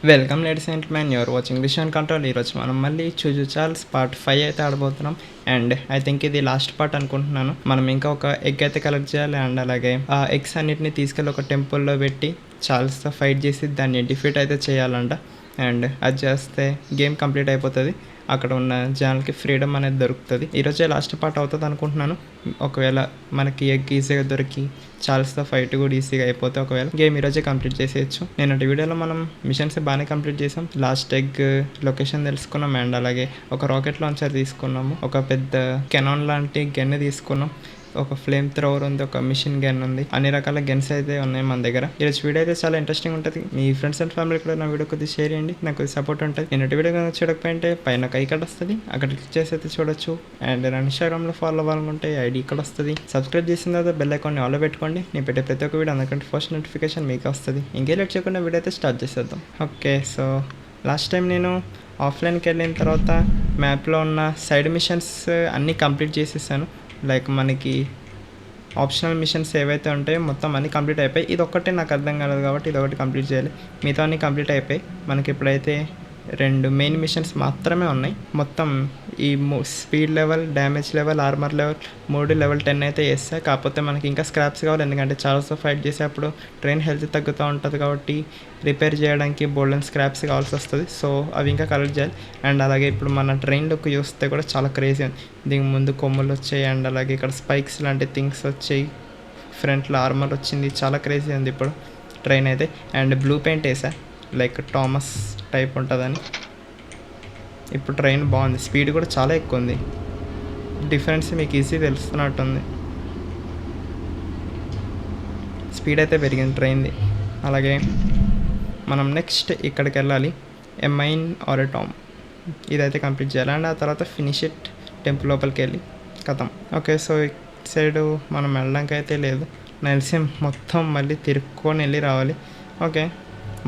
Welcome ladies and man, your watching vision control. ఈరోజు మనం మళ్ళీ చూజు చార్ల్స్ పార్ట్ 5 అయితే ఆడబోతున్నాం. అండ్ ఐ థింక్ ఇది లాస్ట్ పార్ట్ అనుకుంటున్నాను. మనం ఇంకా ఒక ఎగ్ అయితే కలెక్ట్ చేయాలి. అండ్ అలాగే ఆ ఎగ్స్ అన్నిటిని తీసుకెళ్ళి ఒక టెంపుల్లో పెట్టి చార్ల్స్తో ఫైట్ చేసి దాన్ని డిఫీట్ అయితే చేయాలంట. అండ్ అది చేస్తే గేమ్ కంప్లీట్ అయిపోతుంది. అక్కడ ఉన్న జనాలకి ఫ్రీడమ్ అనేది దొరుకుతుంది. ఈరోజే లాస్ట్ పార్ట్ అవుతుంది అనుకుంటున్నాను. ఒకవేళ మనకి ఎగ్ ఈజీగా దొరికి చార్ల్స్తో ఫైట్ కూడా ఈజీగా అయిపోతే ఒకవేళ గేమ్ ఈరోజే కంప్లీట్ చేసేయచ్చు. నేనటి వీడియోలో మనం మిషన్స్ బాగానే కంప్లీట్ చేసాం. లాస్ట్ ఎగ్ లొకేషన్ తెలుసుకున్నాం. అండ్ అలాగే ఒక రాకెట్ లాంచర్ తీసుకున్నాము. ఒక పెద్ద కెనాన్ లాంటి గన్ తీసుకున్నాం. ఒక ఫ్లేమ్ థ్రోవర్ ఉంది, ఒక మిషన్ గన్ ఉంది. అన్ని రకాల గన్స్ అయితే ఉన్నాయి మన దగ్గర. ఈరోజు వీడియో అయితే చాలా ఇంట్రెస్టింగ్ ఉంటుంది. మీ ఫ్రెండ్స్ అండ్ ఫ్యామిలీ కూడా నా వీడియో కొద్దిగా షేర్ చేయండి, నాకు సపోర్ట్ ఉంటుంది. నేను వీడియో కనుక చూడకపోయింటే పైన ఒక ఐకార్డ్ వస్తుంది, అక్కడ క్లిక్ చేసి అయితే చూడొచ్చు. అండ్ నా ఇన్స్టాగ్రామ్లో ఫాలో అవ్వాలనుకుంటే ఐడి ఇక్కడ వస్తుంది. సబ్స్క్రైబ్ చేసిన తర్వాత బెల్ ఐకాన్ని ఆన్లో పెట్టుకోండి. నేను పెట్టే ప్రతి ఒక్క వీడియో అందుకంటే ఫస్ట్ నోటిఫికేషన్ మీకు వస్తుంది. ఇంకే లేట్ చేయకుండా వీడియో అయితే స్టార్ట్ చేసేద్దాం. ఓకే, సో లాస్ట్ టైం నేను ఆఫ్లైన్కి వెళ్ళిన తర్వాత మ్యాప్లో ఉన్న సైడ్ మిషన్స్ అన్నీ కంప్లీట్ చేసేసాను. లైక్ మనకి ఆప్షనల్ మిషన్స్ ఏవైతే ఉంటాయో మొత్తం అన్నీ కంప్లీట్ అయిపోయి. ఇది ఒక్కటే నాకు అర్థం కాలేదు కాబట్టి ఇది ఒకటి కంప్లీట్ చేయాలి. మిగతా అన్నీ కంప్లీట్ అయిపోయి మనకి ఇప్పుడైతే 2 మెయిన్ మిషన్స్ మాత్రమే ఉన్నాయి. మొత్తం ఈ speed level, damage level, armour level 3 level 10 అయితే వేస్తాయి. కాకపోతే మనకి ఇంకా స్క్రాప్స్ కావాలి. ఎందుకంటే చార్ల్స్తో ఫైట్ చేసేటప్పుడు ట్రైన్ హెల్త్ తగ్గుతూ ఉంటుంది కాబట్టి రిపేర్ చేయడానికి బోల్డెన్ స్క్రాప్స్ కావాల్సి వస్తుంది. సో అవి ఇంకా కలెక్ట్ చేయాలి. అండ్ అలాగే ఇప్పుడు మన ట్రైన్ లుక్ చూస్తే కూడా చాలా క్రేజీ ఉంది. దీనికి ముందు కొమ్ములు వచ్చాయి. అండ్ అలాగే ఇక్కడ స్పైక్స్ లాంటి థింగ్స్ వచ్చాయి. ఫ్రంట్లో ఆర్మర్ వచ్చింది. చాలా క్రేజీ ఉంది ఇప్పుడు ట్రైన్ అయితే. అండ్ బ్లూ పెయింట్ వేసా, లైక్ థామస్ టైప్ ఉంటుందని. ఇప్పుడు ట్రైన్ బాగుంది. స్పీడ్ కూడా చాలా ఎక్కువ ఉంది. డిఫరెన్స్ మీకు ఈజీ తెలుస్తున్నట్టుంది. స్పీడ్ అయితే పెరిగింది ట్రైన్ది. అలాగే మనం నెక్స్ట్ ఇక్కడికి వెళ్ళాలి, ఏ మైన్ ఆర్ ఎ టామ్. ఇదైతే కంప్లీట్ చేయాలి. అండ్ ఆ తర్వాత ఫినిష్ ఇట్ టెంపుల్ లోపలికి వెళ్ళి కథం. ఓకే, సో ఇటు సైడు మనం వెళ్ళడానికి అయితే లేదు. నెల్సి మొత్తం మళ్ళీ తిరుక్కొని వెళ్ళి రావాలి. ఓకే,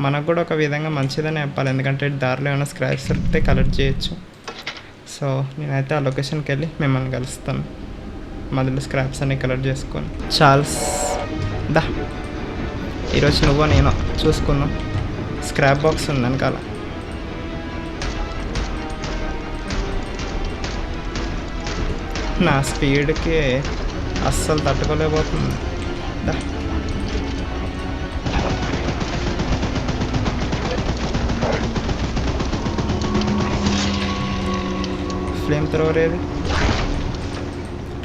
మనకు కూడా ఒక విధంగా మంచిదని చెప్పాలి. ఎందుకంటే దారిలో ఏమైనా స్క్రాప్స్ దొరికితే కలెక్ట్ చేయొచ్చు. సో నేనైతే ఆ లొకేషన్కి వెళ్ళి మిమ్మల్ని కలుస్తాను. మధ్యలో స్క్రాప్స్ అన్నీ కలెక్ట్ చేసుకొని. చార్ల్స్ దా, ఈరోజు నువ్వు నేను చూసుకుందాం. స్క్రాప్ బాక్స్ ఉంది వెనకాల. నా స్పీడ్కి అస్సలు తట్టుకోలేకపోతుంది. దా, ఫ్లేమ్ థ్రోవర్ ఏది?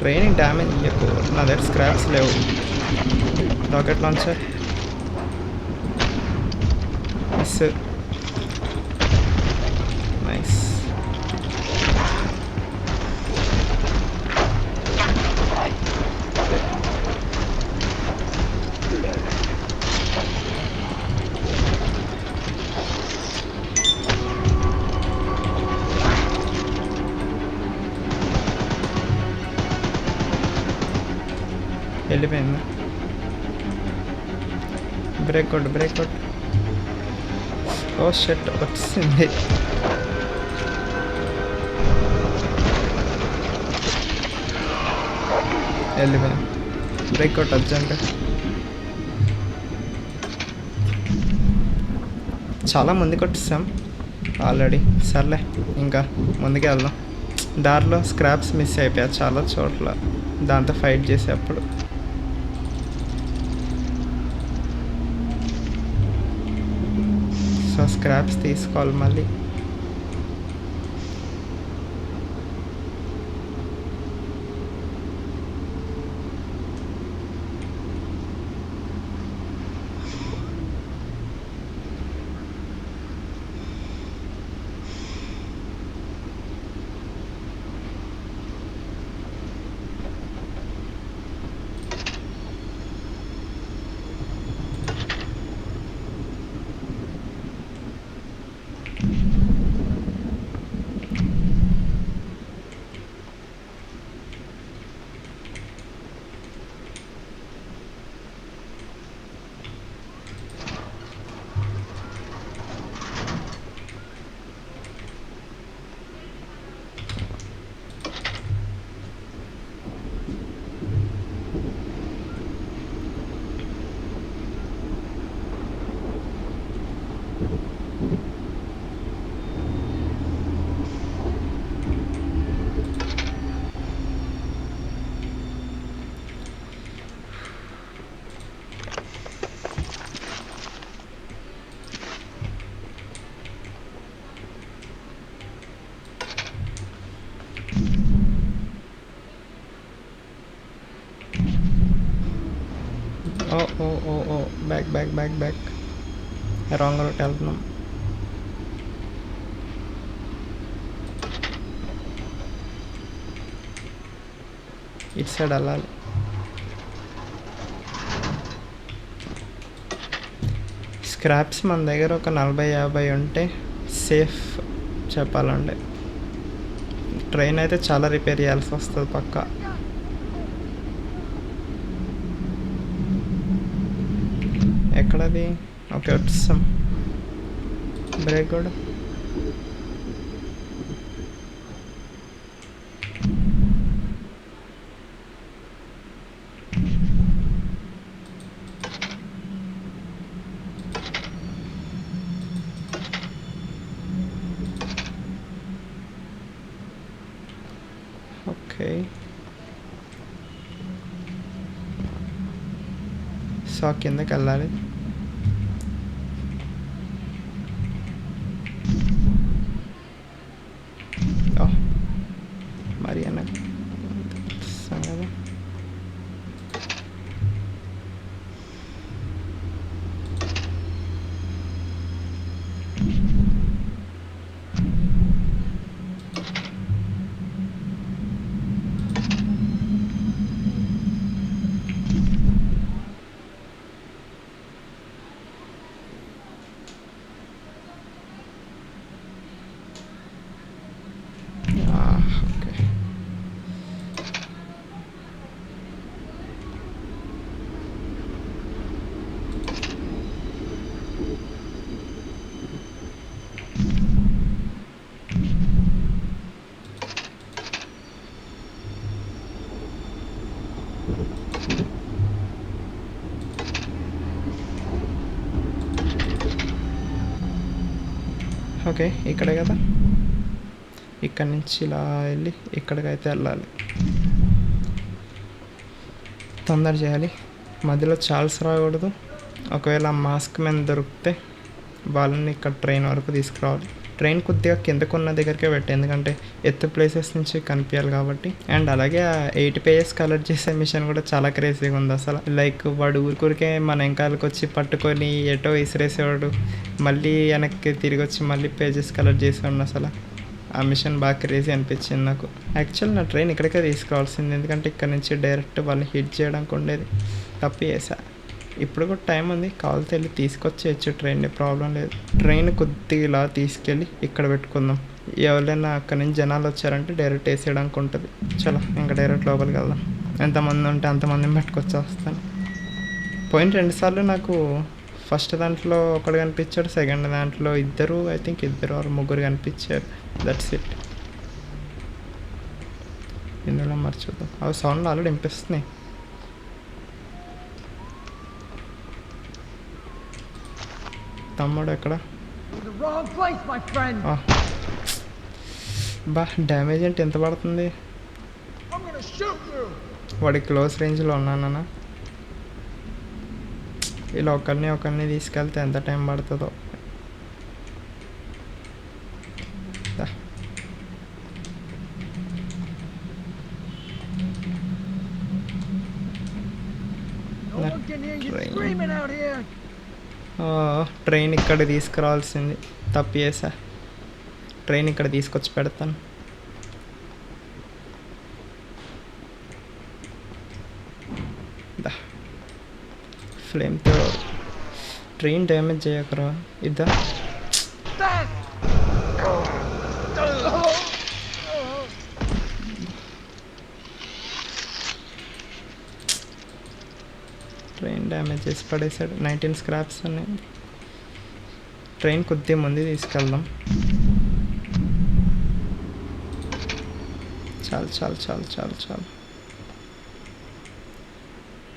ట్రైనింగ్ డ్యామేజ్ ఎక్కువ. నా దగ్గర స్క్రాప్స్ లేవు. Rocket launcher miss. నైస్. వెళ్ళిపోయిందా? బ్రేక్ కొట్టు, బ్రేక్ కొట్టు. ఓ షట్, వచ్చింది. వెళ్ళిపోయింది. బ్రేక్ కొట్టు అర్జెంట్. చాలా ముందు కొట్టిస్తాం ఆల్రెడీ. సర్లే, ఇంకా ముందుకే వెళ్దాం. దారిలో స్క్రాప్స్ మిస్ అయిపోయా చాలా చోట్ల దాంతో ఫైట్ చేసేటప్పుడు. సో స్క్రాప్స్ తీసుకోవాలి మళ్ళీ. ఓ ఓ ఓ back back back back. Wrong route వెళ్తున్నాం. ఇటు సైడ్ వెళ్ళాలి. స్క్రాప్స్ మన దగ్గర ఒక 40-50 ఉంటే సేఫ్ చెప్పాలంటే. ట్రైన్ అయితే చాలా రిపేర్ చేయాల్సి వస్తుంది పక్కా. ఎక్కడది? ఓకే వచ్చాం. బ్రేక్ కూడా ఓకే. సో కిందకి వెళ్ళాలి. మరి అన్న సంగతి. ఓకే ఇక్కడే కదా. ఇక్కడి నుంచి ఇలా వెళ్ళి ఇక్కడికైతే వెళ్ళాలి. తొందర చేయాలి. మధ్యలో చార్ల్స్ రాకూడదు. ఒకవేళ మాస్క్ మ్యాన్ దొరికితే వాళ్ళని ఇక్కడ ట్రైన్ వరకు తీసుకురావాలి. ట్రైన్ కొద్దిగా కిందకున్న దగ్గరికే పెట్టి, ఎందుకంటే ఎత్తు ప్లేసెస్ నుంచి కనిపించాలి కాబట్టి. అండ్ అలాగే ఆ 8 పేజెస్ కలెక్ట్ చేసే మిషన్ కూడా చాలా క్రేజీగా ఉంది అసలు. లైక్ వాడు ఊరికూరికే మన వెనకాలకు వచ్చి పట్టుకొని ఎటో విసిరేసేవాడు, మళ్ళీ వెనక్కి తిరిగి వచ్చి మళ్ళీ పేజెస్ కలెక్ట్ చేసేవాడు. అసలు ఆ మిషన్ బాగా క్రేజీ అనిపించింది నాకు. యాక్చువల్ నా ట్రైన్ ఇక్కడికే తీసుకురావాల్సింది, ఎందుకంటే ఇక్కడ నుంచి డైరెక్ట్ వాళ్ళని హిట్ చేయడానికి ఉండేది. తప్పు చేసా. ఇప్పుడు కూడా టైం ఉంది, కావాలితే వెళ్ళి తీసుకొచ్చేయచ్చు ట్రైన్, ప్రాబ్లం లేదు. ట్రైన్ కొద్దిగా ఇలా తీసుకెళ్ళి ఇక్కడ పెట్టుకుందాం. ఎవరైనా అక్కడి నుంచి జనాలు వచ్చారంటే డైరెక్ట్ వేసేయడానికి ఉంటుంది. చలో ఇంకా డైరెక్ట్ లోపలికి వెళ్దాం. ఎంతమంది ఉంటే అంతమందిని పట్టుకొచ్చేస్తాను. పోయిన 2 సార్లు నాకు ఫస్ట్ దాంట్లో ఒకడు కనిపించాడు, సెకండ్ దాంట్లో ఇద్దరు, ఐ థింక్ 2 or 3 కనిపించారు. That's it. ఇందులో మర్చిపోతాం. అవి సౌండ్లు ఆల్రెడీ వినిపిస్తున్నాయి. తమ్ముడు ఎక్కడ? బా డ్యామేజ్ అంటే ఎంత పడుతుంది? వాడి క్లోజ్ రేంజ్లో ఉన్నానన్నా. ఇలా ఒకరిని తీసుకెళ్తే ఎంత టైం పడుతుందో. ట్రైన్ ఇక్కడ తీసుకురావాల్సింది, తప్పు చేసా. ట్రైన్ ఇక్కడ తీసుకొచ్చి పెడతాను. ఫ్లేమ్తో ట్రైన్ డ్యామేజ్ చేయకరా. ఇద్దా ట్రైన్ డ్యామేజ్ చేసి పడేసాడు. 19 స్క్రాప్స్ ఉన్నాయి. ట్రైన్ కొద్దిగా ముందు తీసుకెళ్దాం. చాలు చాలు చాలు చాలు చాలు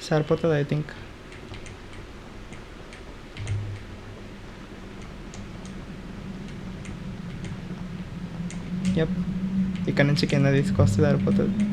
సరిపోతుంది ఐ థింక్. యప్, ఇక్కడ నుంచి కింద తీసుకొస్తే సరిపోతుంది.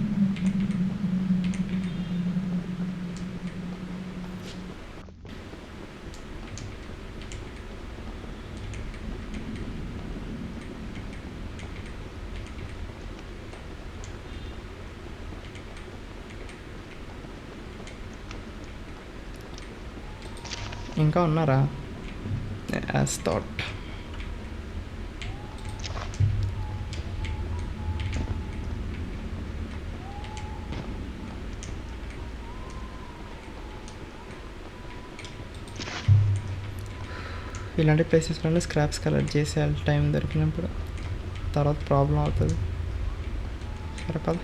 ఇంకా ఉన్నారా? As thought. ఇలాంటి ప్లేసెస్లోనే స్క్రాప్స్ కలెక్ట్ చేసేయాలి టైం దొరికినప్పుడు, తర్వాత ప్రాబ్లం అవుతుంది. సరే పద.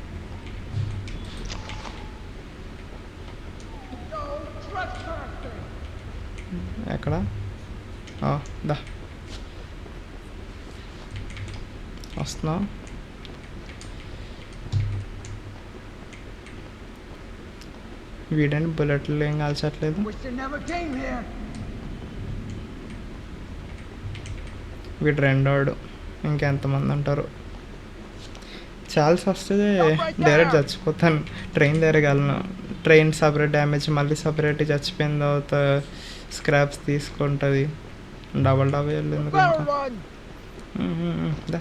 ఎక్కడ? దా వస్తున్నావు. వీడని బుల్లెట్లు ఏం కాల్చట్లేదు. వీడు రెండోడు. ఇంకెంతమంది ఉంటారు? చాల్స్ వస్తే డైరెక్ట్ చచ్చిపోతాను. ట్రైన్ దగ్గరికి వెళ్ళను. ట్రైన్ సపరేట్ డ్యామేజ్, మళ్ళీ సపరేట్ చచ్చిపోయిన తర్వాత స్క్రాప్స్ తీసుకుంటుంది. డబల్ ఎందుకు ఇంకా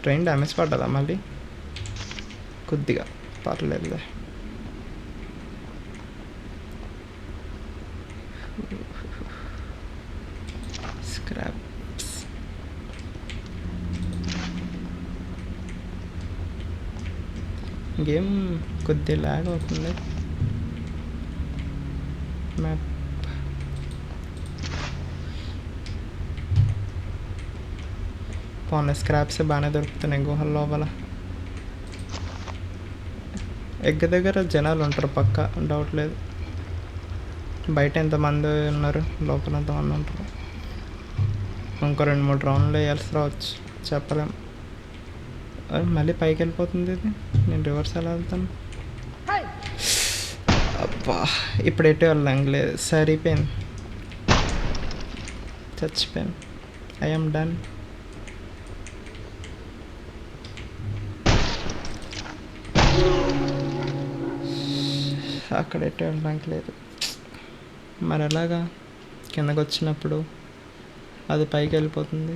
ట్రైన్ డ్యామేజ్ పడ్డదా మళ్ళీ? కొద్దిగా పర్లేదులే. స్క్రాప్స్ గేమ్ కొద్ది లాగ్ అవుతుంది. మ్యాప్ పోనీ స్క్రాప్స్ బాగానే దొరుకుతున్నాయి గుహల లోపల. ఎగ్ దగ్గర జనాలు ఉంటారు పక్క, డౌట్ లేదు. బయట ఎంతమంది ఉన్నారు, లోపల ఎంతమంది ఉంటారు. ఇంకో 2-3 రౌండ్లు వేయాల్సి రావచ్చు, చెప్పలేం. మళ్ళీ పైకి వెళ్ళిపోతుంది ఇది. నేను రివర్స్ ఎలా వెళ్తాను? అబ్బా ఇప్పుడు ఎటు వెళ్ళాం లేదు. సరిపోయింది, చచ్చిపోయాను. I'm done. అక్కడ ఎటు వెళ్ళడానికి లేదు. మరి ఎలాగా? కిందకు వచ్చినప్పుడు అది పైకి వెళ్ళిపోతుంది.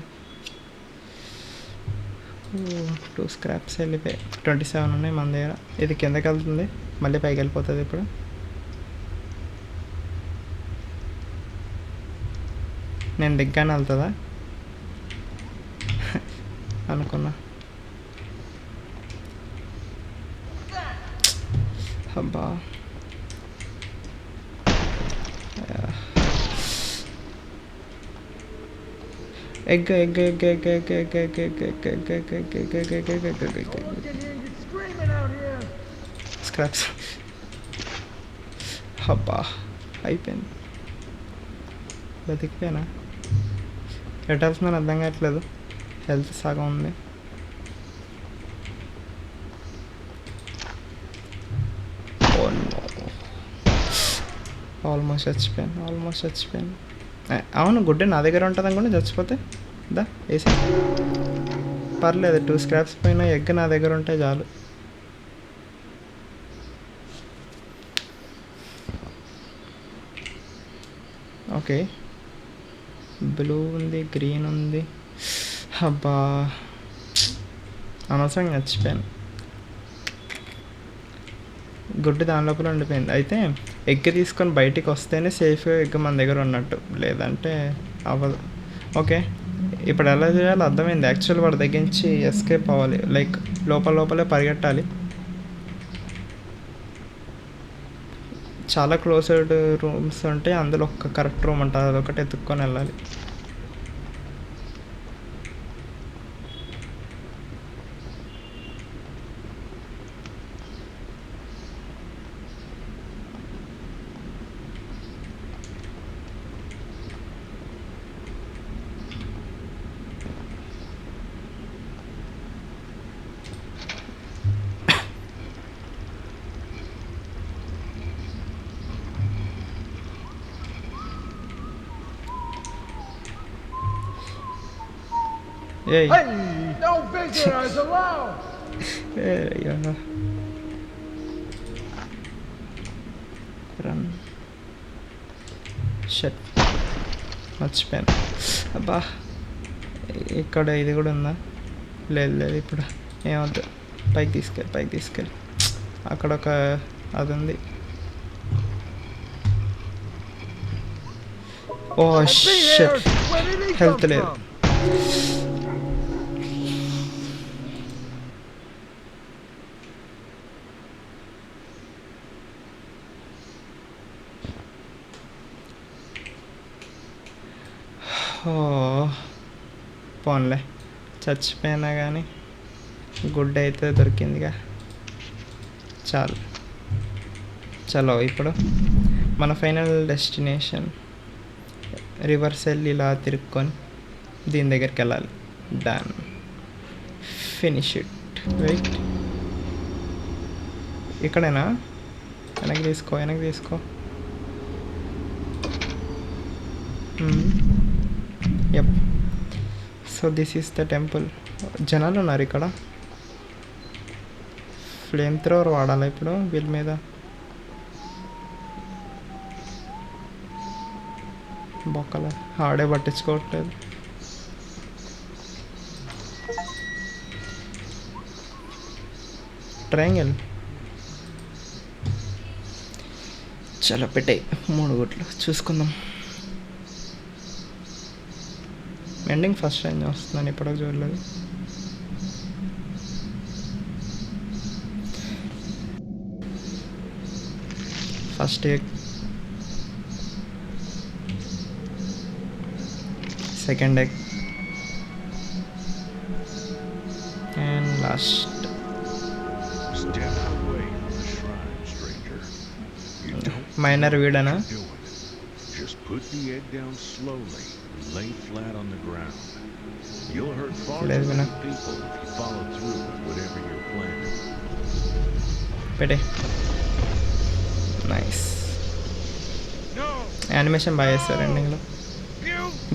2 స్క్రాప్స్ వెళ్ళిపోయాయి. 27 ఉన్నాయి మన దగ్గర. ఇది కిందకి వెళ్తుంది, మళ్ళీ పైకి వెళ్ళిపోతుంది. ఇప్పుడు నేను దిగ్గానే వెళ్తుందా అనుకున్నా. అబ్బా egg egg egg egg egg egg egg egg egg egg egg egg egg egg egg egg egg egg scraps. అబ్బా అయిపోయింది. బతికిపోయానా? ఎటు వెళ్తున్నాను అర్థం కావట్లేదు. హెల్త్ సగం ఉంది. ఆల్మోస్ట్ చచ్చిపోయాను. అవును, గుడ్డే నా దగ్గర ఉంటుంది అనుకోండి. చచ్చిపోతే దా వేసి పర్లేదు. 2 స్క్రాప్స్ పైన ఎగ్ నా దగ్గర ఉంటే చాలు. ఓకే, బ్లూ ఉంది, గ్రీన్ ఉంది. అబ్బా అనవసరంగా చచ్చిపోయాను. గుడ్డు దాని లోపల ఉండిపోయింది. అయితే ఎగ్ తీసుకొని బయటికి వస్తేనే సేఫ్గా ఎగ్ మన దగ్గర ఉన్నట్టు, లేదంటే అవ్వదు. ఓకే, ఇప్పుడు ఎలా చేయాలో అర్థమైంది. యాక్చువల్ వాడి దగ్గర నుంచి ఎస్కేప్ అవ్వాలి, లైక్ లోపలే పరిగెట్టాలి. చాలా క్లోజ్డ్ రూమ్స్ ఉంటాయి, అందులో ఒక కరెక్ట్ రూమ్ ఉంటుంది, అదొకటి ఎత్తుక్కొని వెళ్ళాలి. Hey, no visitors allowed. Yeah. Run. Shit. మర్చిపోయాను. అబ్బా ఇక్కడ ఇది కూడా ఉందా? లేదు, ఇప్పుడు ఏమవుతుంది. పైకి తీసుకెళ్ళి అక్కడ ఒక అది ఉంది. ఓ షిట్, హెల్త్ లేదు. ఓ పోన్లే, చచ్చిపోయినా కానీ గుడ్ అయితే దొరికిందిగా, చాలు. చలో ఇప్పుడు మన ఫైనల్ డెస్టినేషన్ రివర్స్ వెళ్ళి ఇలా తిరుక్కొని దీని దగ్గరికి వెళ్ళాలి. Done, finish it. వెయిట్, ఇక్కడేనా? వెనక్కి తీసుకో. Yup, so this is the temple. జనాలు ఉన్నారు ఇక్కడ. ఫ్లేమ్ థ్రోవర్ వాడాలి ఇప్పుడు వీళ్ళ మీద. బొక్కలే, ఆడే పట్టించుకోవట్లేదు. ట్రయాంగిల్, చలో పెట్టే 3 గుట్లు చూసుకుందాం. ఎండింగ్ ఫస్ట్ టైం వస్తున్నాను, ఇప్పటికి చూడలేదు. First egg, second egg and last. మైనర్ వీడనా? Just put the egg down slowly and lay flat on the ground. You'll hurt far too many people if you follow through with whatever you're planning. పెట్టే. Nice. Animation బాగా చేస్తారు ఎండింగ్లో.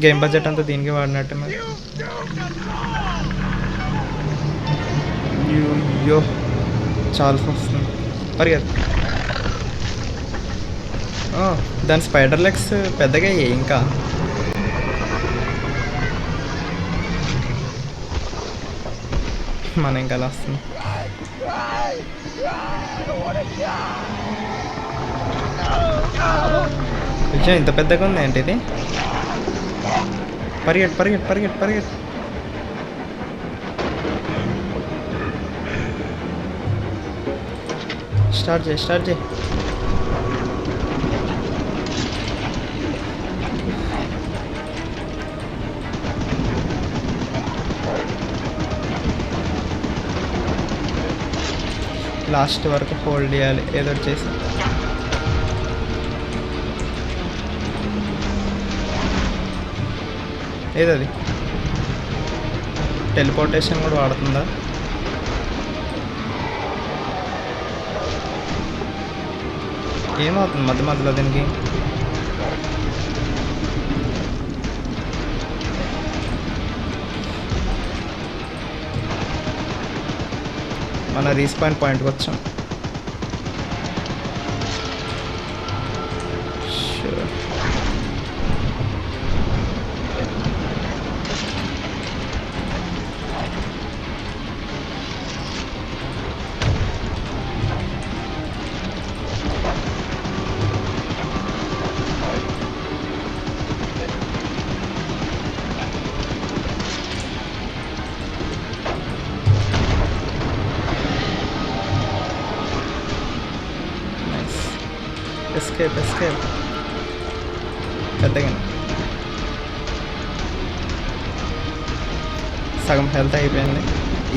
Game budget అంతా దీనికి వాడినట్టు మరి. అయ్యో చాలా వస్తుంది. పరిగెత్తు. దాని స్పైడర్ లెగ్స్ పెద్దగా అయ్యాయి ఇంకా. మన ఇంకా అలా వస్తుంది. విషయం ఇంత పెద్దగా ఉంది ఏంటి ఇది? పరిగెట్టు. స్టార్ట్ చేయి. లాస్ట్ వరకు హోల్డ్ చేయాలి ఏదో చేసి. ఏదది టెలిపోర్టేషన్ కూడా వాడుతుందా? ఏమవుతుంది మధ్యలో దీనికి? మన రీస్పాన్ పాయింట్కి వచ్చాం. ఎస్కేప్ పెద్దగా సగం హెల్త్ అయిపోయింది.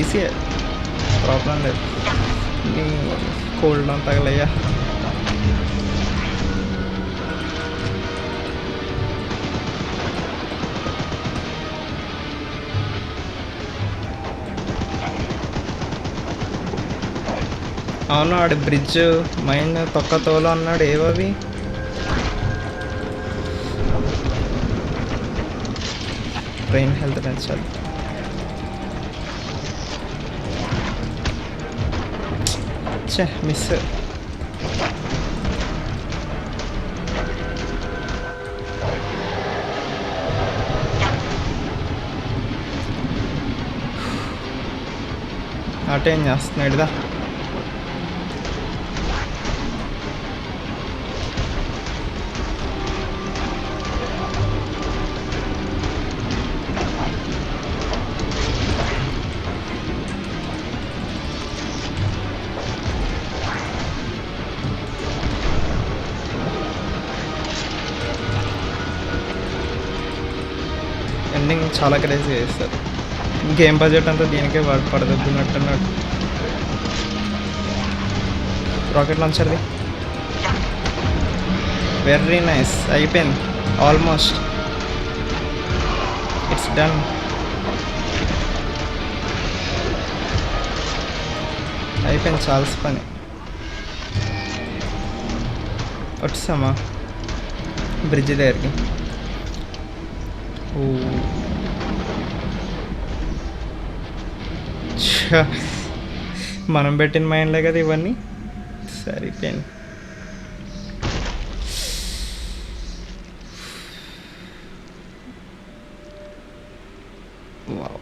ఈజీయే, ప్రాబ్లం లేదు. నీ కోల్డ్ డౌన్ తగలయ్యా. అవును, ఆడి బ్రిడ్జ్ మైన్ తొక్కతోలు అన్నాడు. ఏవవి? బ్రెయిన్ హెల్త్ పెంచాలి. మిస్. అటేం చేస్తున్నాడుదా? ఎండింగ్ చాలా క్రేజీ చేస్తారు. గేమ్ బడ్జెట్ అంతా దీనికే పడదబ్బున్నట్టున్నాడు. రాకెట్ లాంచర్ది వెరీ నైస్. అయిపోయింది ఆల్మోస్ట్. It's done. అయిపోయింది చార్ల్స్ పని. వచ్చామా బ్రిడ్జ్ దగ్గరికి. ఓ మనం పెట్టిన మైండ్లే కదా ఇవన్నీ. సరిపోయింది. వావ్.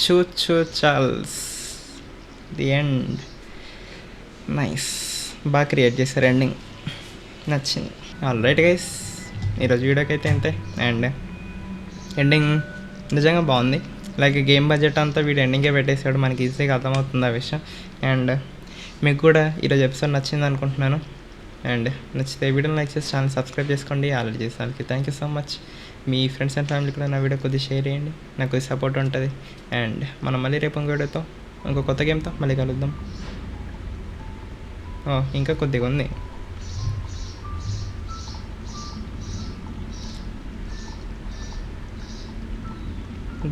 చూ చార్ల్స్ ది ఎండ్. నైస్. బాగా క్రియేట్ చేశారు ఎండింగ్. నచ్చింది. ఆల్రైట్ గైస్, ఈరోజు వీడియోకి అయితే అంతే. అండ్ ఎండింగ్ నిజంగా బాగుంది. లైక్ గేమ్ బడ్జెట్ అంతా వీడు ఎండింగే పెట్టేశాడు. మనకి ఈజీగా అర్థమవుతుంది ఆ విషయం. అండ్ మీకు కూడా ఈరోజు ఎపిసోడ్ నచ్చింది అనుకుంటున్నాను. అండ్ నచ్చితే వీడియోని లైక్ చేసి ఛానల్ సబ్స్క్రైబ్ చేసుకోండి. ఆల్రెడీ చేసిన వాళ్ళకి thank you so much. Me friends and family కూడా నా వీడియో కొద్దిగా షేర్ చేయండి. నాకు కొద్దిగా సపోర్ట్ ఉంటుంది. అండ్ మనం మళ్ళీ రేపు ఇంకో వీడియోతో ఇంకో కొత్త గేమ్తో మళ్ళీ కలుద్దాం. ఇంకా కొద్దిగా ఉంది.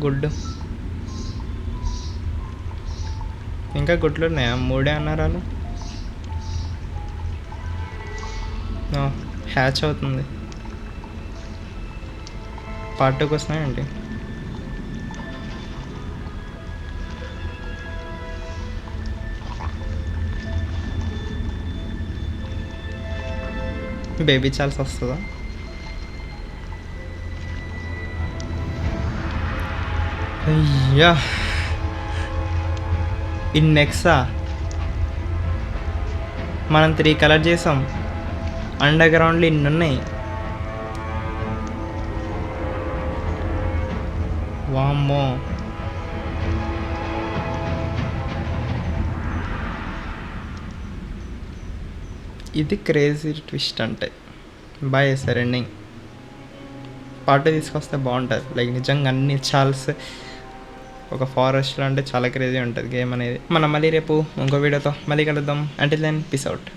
గుడ్. ఇంకా గుడ్లు ఉన్నాయా? 3 అన్నారు వాళ్ళు. హ్యాచ్ అవుతుంది. పార్ట్ 2కి వస్తున్నాయండి. బేబీ చాల్స్ వస్తుందా? అయ్యా ఇన్నెక్సా. మనం 3 కలెక్ట్ చేసాం. అండర్ గ్రౌండ్లో ఇన్ని ఉన్నాయి. వామ్మో. ఇది క్రేజీ ట్విస్ట్ అంటే. బాగా చేస్తారు ఎండింగ్. పార్ట్ తీసుకొస్తే బాగుంటుంది. లైక్ నిజంగా అన్ని చాల్స్ ఒక ఫారెస్ట్లో అంటే చాలా క్రేజీ ఉంటుంది గేమ్ అనేది. మనం మళ్ళీ రేపు ఇంకో వీడియోతో మళ్ళీ కలుద్దాం. Until then peace out.